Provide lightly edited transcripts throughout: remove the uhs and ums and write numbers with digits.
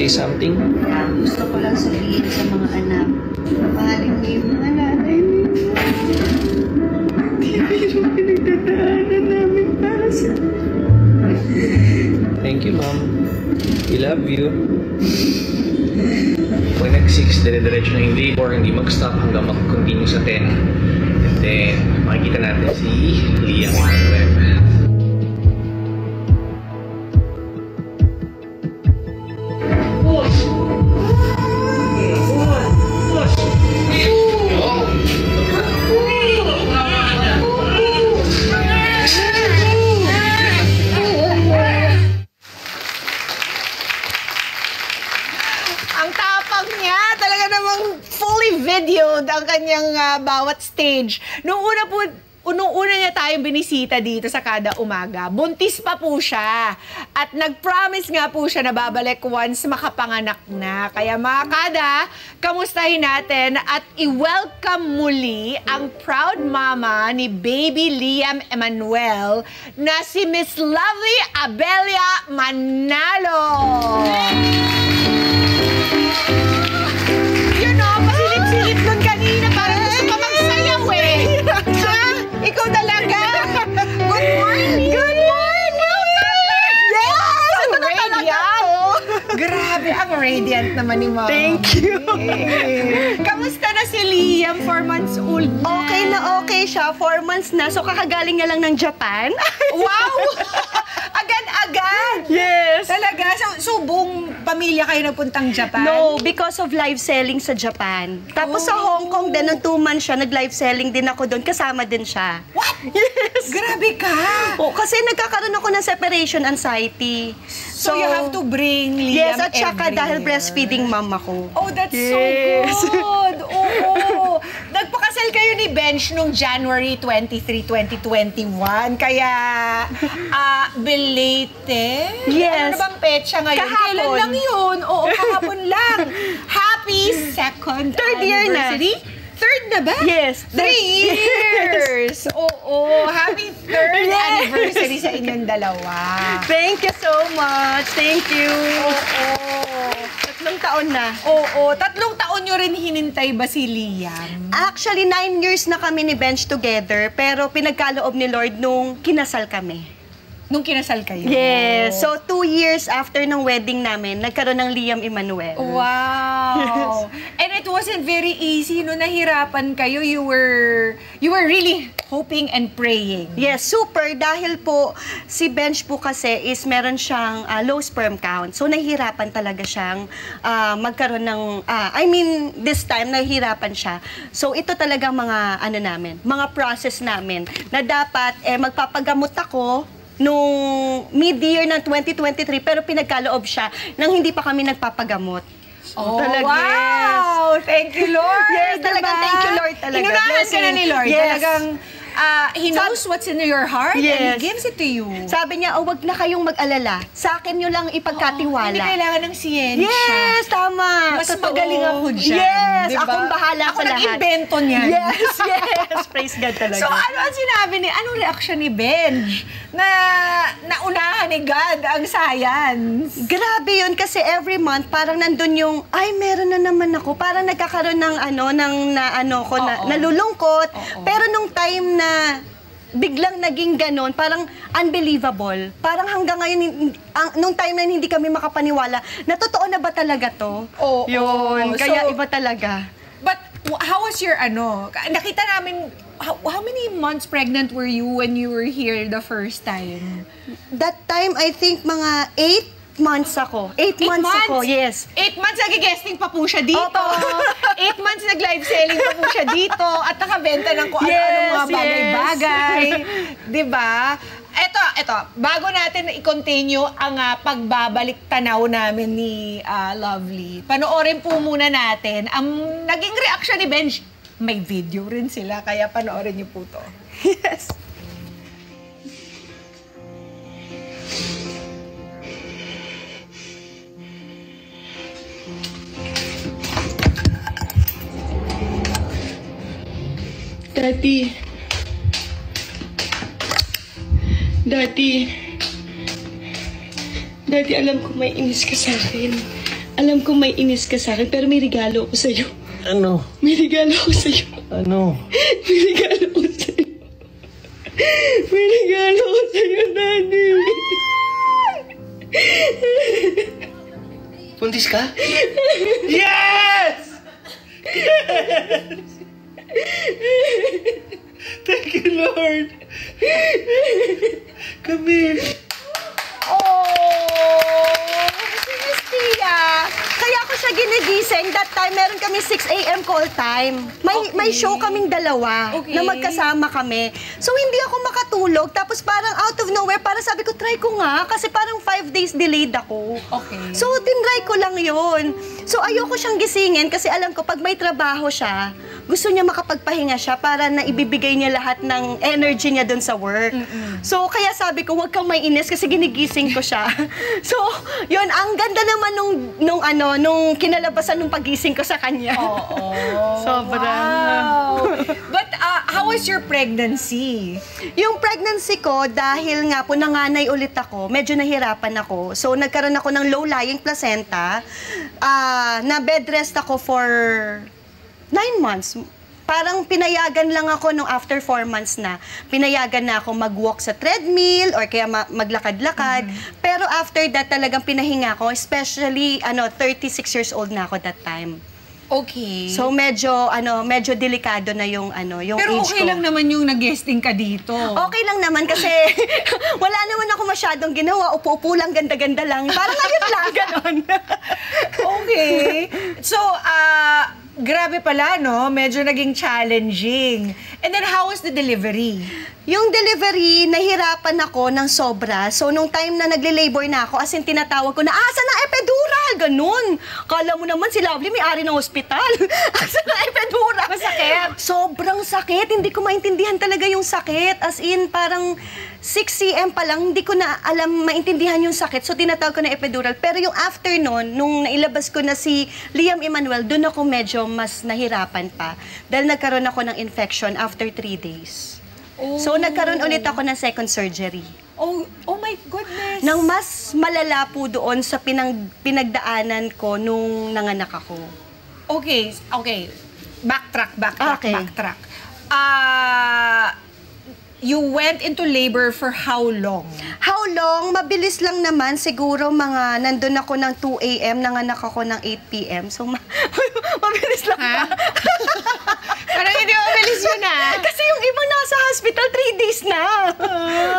say something? Gusto ko lang sabihin sa mga anak, mahalin niyo yung mga nanay niyo. Hindi yung pinagdadaanan namin para sa... Thank you, Mom. We love you. Pag nag-6, dire-diretso na yung labor, hindi mag-stop hanggang mag-continue sa 10. And then, makikita natin si Liam Emmanuel. Videoed ang kanyang bawat stage. Nung una niya tayong binisita dito sa Kada Umaga, buntis pa po siya. At nag-promise nga po siya na babalik once makapanganak na. Kaya mga Kada, kamustahin natin at i-welcome muli ang proud mama ni baby Liam Emmanuel na si Miss Lovely Abelia Manalo. Silip nun kanina, parang gusto pa magsayaw eh. Ikaw talaga. Good morning. Good morning. Yes! Ito na talaga. Grabe, ang radiant naman ni Mom. Thank you. Kamusta na si Liam? 4 months old na. Okay na okay siya. 4 months na. So, kakagaling niya lang ng Japan. Wow! Agad-agad. Yes. Talaga? So buong pamilya kayo nagpuntang Japan? No, because of live selling sa Japan. Tapos sa Hong Kong din, nung 2 months siya, nag-live selling din ako doon. Kasama din siya. What? Yes. Grabe ka. Oh, kasi nagkakaroon ako ng separation anxiety. So you have to bring Liam yes, at saka dahil breastfeeding mom ako. Oh, that's so good. Oo. Nagpakasal kayo ni Benj nung January 23, 2021. Kaya, belated? Yes. Ano bang petsa ngayon? Kahapon. Kailan lang yun? Oo, kahapon lang. Happy second anniversary. Year na. Third na ba? Yes. 3 years! Oo, happy third anniversary sa inyong dalawa. Thank you so much. Thank you. Oo. 3 taon na. Oo, 3 taon nyo rin hinintay ba si Liam? Actually, 9 years na kami ni Benj together, pero pinagkaloob ni Lord nung kinasal kami. Nung kinasal kayo? Yes. So, 2 years after ng wedding namin, nagkaroon ng Liam Emmanuel. Wow! And it wasn't very easy, no? Nahirapan kayo. You were really hoping and praying. Yes, super. Dahil po, si Benj po kasi is meron siyang low sperm count. So, nahihirapan talaga siyang magkaroon ng, this time, nahihirapan siya. So, ito talaga mga, mga process namin na dapat, magpapagamot ako nung mid-year ng 2023, pero pinagkaloob siya nang hindi pa kami nagpapagamot. Oh, talaga, wow! Yes. Thank you, Lord! Yes, talagang thank you, Lord. Talaga. Inunahan ka na ni Lord. Yes. Talagang, He knows what's in your heart and He gives it to you. Sabi niya, wag na kayong mag-alala. Sa akin nyo lang ipagkatiwala. Hindi kailangan ng siyensya. Yes, tama. Mas magaling ako dyan. Yes, diba? Akong bahala sa lahat. Ako nag-invento niyan. Yes, yes. Praise God talaga. So, ano ang sinabi anong reaksyon ni Benj na naunahan ni God ang science? Grabe yun kasi every month parang nandun yung, ay, meron na naman ako. Parang nagkakaroon ng nalulungkot. Pero nung time na biglang naging ganon, parang unbelievable. Parang hanggang ngayon, nung time na hindi kami makapaniwala, na totoo na ba talaga to? Yun, kaya iba talaga. But how was your nakita namin, how many months pregnant were you when you were here the first time? That time, I think mga 8 months ako. 8 months ako, yes. 8 months nag-guesting pa po siya dito. 8 months nag-live selling pa po siya dito. At nakabenta ng kung ano-ano mga bagay-bagay. Diba? Ito, bago natin i-continue ang pagbabalik tanaw namin ni Lovely, panoorin po muna natin ang naging reaction ni Benj. May video rin sila, kaya panoorin niyo po to. Yes. Daddy, alam ko may inis ka sa akin. alam ko may inis ka sa akin, pero may regalo ako sa'yo. Ano? May regalo ako sa'yo. Ano? May regalo ako sa'yo. May regalo ako sa'yo, Daddy. Buntis ka? Yes! Yes! Thank you, Lord. Come here. Oh! Si Miss Tia. Kaya ako siya ginigising. That time, meron kami 6 a.m. call time. May show kaming dalawa na magkasama kami. So, hindi ako makatulog. Tapos parang out of nowhere, parang sabi ko, try ko nga. Kasi parang 5 days delayed ako. Okay. So, tinry ko lang yon. So, ayoko siyang gisingin kasi alam ko, pag may trabaho siya, gusto niya makapagpahinga siya para na ibibigay niya lahat ng energy niya dun sa work. So, kaya sabi ko, huwag kang may inis kasi ginigising ko siya. So, yun, ang ganda naman nung kinalabasan nung pagising ko sa kanya. Oo. Sobrang. Wow. But how was your pregnancy? Yung pregnancy ko, dahil nga po nanganay ulit ako, medyo nahirapan ako. So, nagkaroon ako ng low-lying placenta. Na bed rest ako for 9 months. Parang pinayagan lang ako nung after 4 months na. Pinayagan na ako mag-walk sa treadmill or kaya maglakad-lakad. Pero after that, talagang pinahinga ko. Especially, 36 years old na ako that time. Okay. So, medyo delikado na yung age ko. Pero okay lang naman yung nag-guesting ka dito. Okay lang naman kasi wala naman ako masyadong ginawa. Upo-upo lang, ganda-ganda lang. Parang ngayon lang, ganon. Okay. So, grabe pala, no? Medyo naging challenging. And then, how was the delivery? Yung delivery, nahirapan ako ng sobra. So, nung time na nagle-labor na ako, as in tinatawag ko na, asa na epidural? Ganun. Kala mo naman si Lovely may-ari ng ospital. Asa na epidural? Masakit? Sobrang sakit. Hindi ko maintindihan talaga yung sakit. As in, parang 6 cm pa lang, hindi ko na maintindihan yung sakit. So, tinatawag ko na epidural. Pero yung after nun, nung nailabas ko na si Liam Emmanuel, dun ako medyo mas nahirapan pa. Dahil nagkaroon ako ng infection after 3 days. Oh. So, nagkaroon ulit ako ng second surgery. Oh my goodness. Nang mas malala po doon sa pinagdaanan ko nung nanganak ako. Okay. Backtrack. Okay. You went into labor for how long? How long? Mabilis lang naman. Siguro nandun ako ng 2 a.m., nanganak ako ng 8 p.m. So, mabilis lang Ha? ba? Parang hindi mabilis yun, Kasi yung ibang nasa hospital, 3 days na.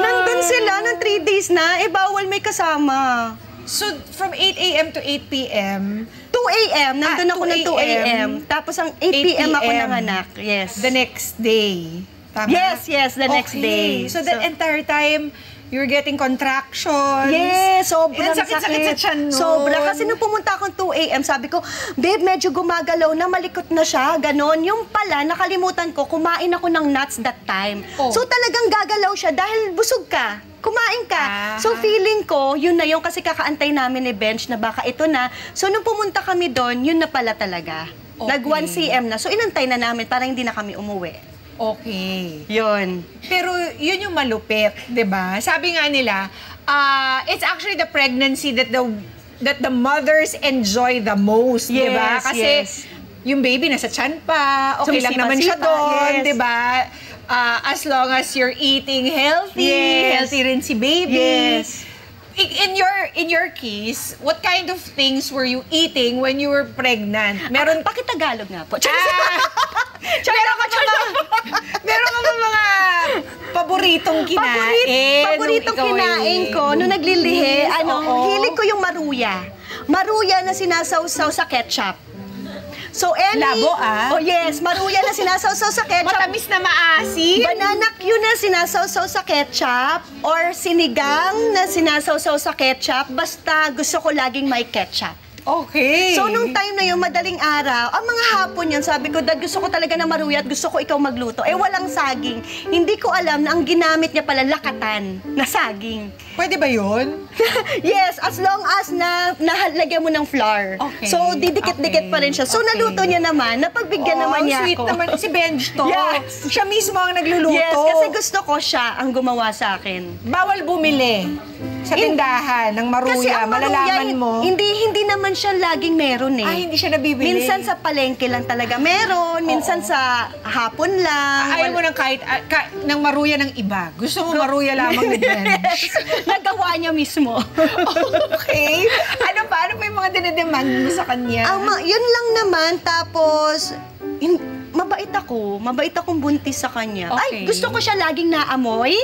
Nandun sila ng 3 days na, bawal may kasama. So, from 8 a.m. to 8 p.m., 2 a.m., nandun ako 2 ng 2 a.m. Tapos ang 8 p.m. ako nanganak. Yes. the next day. Tama? Yes, the next day. So, the entire time, you were getting contractions. Yes, sobrang sakit sa tiyan nun. Sobra. Kasi nung pumunta akong 2 a.m., sabi ko, babe, medyo gumagalaw na, malikot na siya, ganon. Yung pala, nakalimutan ko, kumain ako ng nuts that time. Oh. So talagang gagalaw siya dahil busog ka. Kumain ka. So feeling ko, yun na yun, kasi kakaantay namin ni Bench na baka ito na. So nung pumunta kami doon, yun na pala talaga. Okay. Nag 1 cm na. So inantay na namin para hindi na kami umuwi. Okay. Yun. Pero yun yung malupit, 'di ba? Sabi nga nila, it's actually the pregnancy that the mothers enjoy the most, 'di ba? Yes, Kasi yes. yung baby nasa tiyan pa, okay lang naman siya Sumisipa-sipa, doon, yes. 'di ba? As long as you're eating healthy, Yes. healthy rin si baby. Yes. In your case, what kind of things were you eating when you were pregnant? Meron, pakitagalog nga po. Meron ka ba mga paboritong kinain? Paboritong kinain ko, nung naglilihi, hilig ko yung maruya. Maruya na sinasawsaw sa ketchup. So, Labo, Oh, yes. Maruya na sinasawsaw sa ketchup. Matamis na maasim? Banana Q na sinasawsaw sa ketchup. Or sinigang na sinasawsaw sa ketchup. Basta gusto ko laging may ketchup. Okay. So, nung time na yun, madaling araw, ang mga hapon yun, sabi ko, Dad, gusto ko talaga na maruya at gusto ko ikaw magluto. Walang saging. Hindi ko alam na ang ginamit niya pala lakatan na saging. Pwede ba yun? Yes, as long as nahalagyan mo ng flour. Okay. So, didikit-dikit pa rin siya. So, naluto niya naman, napagbigyan naman niya sweet ako. naman. Si Benj to. Yes. Siya mismo ang nagluluto. Yes, kasi gusto ko siya ang gumawa sa akin. Bawal bumili. sa tindahan ng maruya, ang malalaman mo. Hindi naman siya laging meron eh. Hindi siya nabibili. Minsan sa palengke lang talaga meron, minsan sa hapon lang. Ayaw mo ng kahit ng maruya ng iba. Gusto mo maruya lamang ni Benj. Nagawa niya mismo. Okay. Ano pa yung mga dinedemand mo sa kanya? Yun lang naman, tapos mabait akong buntis sa kanya. Okay. Ay, gusto ko siya laging naamoy.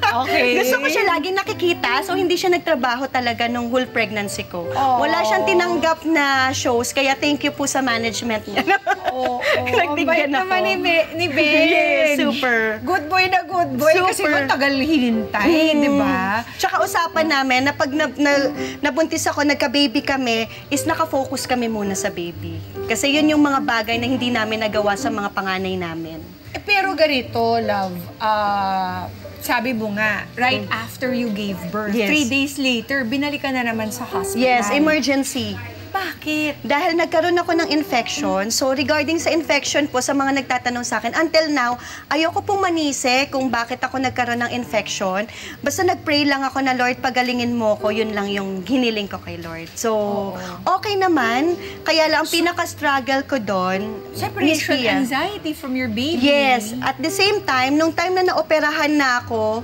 Okay. Gusto ko siya laging nakikita, so hindi siya nagtrabaho talaga nung whole pregnancy ko. Oh. Wala siyang tinanggap na shows, kaya thank you po sa management niya. Bait Nagbigyan ako. naman ni Benj. Yes, super. Good boy na good boy. Kasi Super. matagal hinintay, di ba? Tsaka usapan namin na pag nabuntis ako, nagka-baby kami, is nakafocus kami muna sa baby. Kasi yun yung mga bagay na hindi namin nagawa sa mga panganay namin. Pero ganito, love, sabi mo nga, right after you gave birth, Yes. 3 days later, binalik ka na naman sa hospital. Yes, emergency. Bakit? Dahil nagkaroon ako ng infection, so regarding sa infection po, sa mga nagtatanong sa akin, until now, ayoko pong manise kung bakit ako nagkaroon ng infection. Basta nag-pray lang ako na, Lord, pagalingin mo ko, yun lang yung hiniling ko kay Lord. So, okay naman. Kaya lang, ang pinaka-struggle ko doon, Miss Separation Pia. anxiety from your baby. Yes. At the same time, nung time na naoperahan na ako,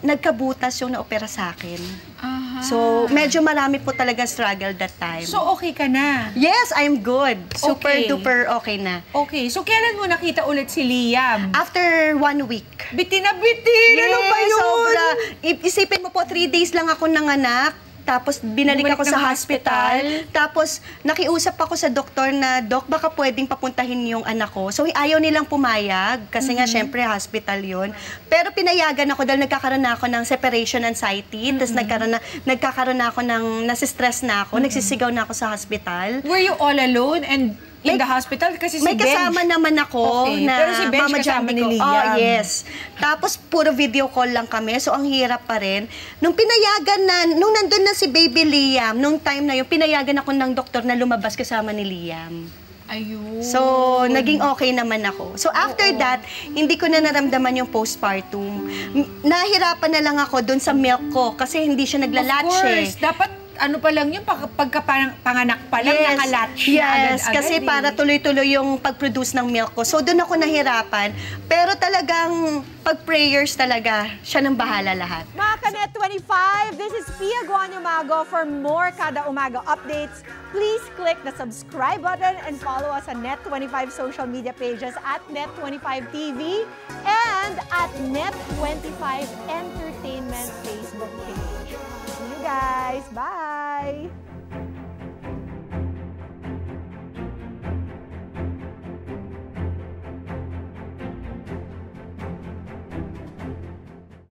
nagkabutas yung naopera sa akin. Aha. So, medyo marami po talaga struggle that time. So, okay ka na? Yes, I'm good. Super Okay. duper okay na. Okay. So, kailan mo nakita ulit si Liam? After 1 week. Bitin na bitin! Ano ba yun? Sobra. Isipin mo po, 3 days lang ako nanganak. Tapos binalik Bumalik ako ng sa hospital. Tapos nakiusap ako sa doktor na, Dok, baka pwedeng papuntahin yung anak ko. So ayaw nilang pumayag kasi nga syempre hospital yun. Pero pinayagan ako dahil nagkakaroon na ako ng separation anxiety. Tapos nagkakaroon na ako ng nasistress na ako. Nagsisigaw na ako sa hospital. Were you all alone and in the hospital? Kasi si May Benj. kasama naman ako Okay, na pero si Benj Mama kasama Jandy ni ko. Liam. Oh, yes. Tapos puro video call lang kami, so ang hirap pa rin. Nung pinayagan na, nung nandun na si baby Liam, nung time na yun, pinayagan ako ng doktor na lumabas kasama ni Liam. Ayun. So, naging okay naman ako. So, after that, hindi ko na naramdaman yung postpartum. Nahirapan na lang ako dun sa milk ko kasi hindi siya Of naglalatch course. eh. Dapat ano pa lang yun, pagkapanganak pa lang, nakalatch siya Yes, agad-agad kasi eh. para tuloy-tuloy yung pag-produce ng milk ko. So, doon ako nahirapan. Pero talagang, pag-prayers talaga, siya nang bahala lahat. Mga Kanet 25, this is Pia Guanyamago. For more Kada Umaga updates, please click the subscribe button and follow us on Net25 social media pages at Net25TV and at Net25 Entertainment Facebook page. See you guys. Bye!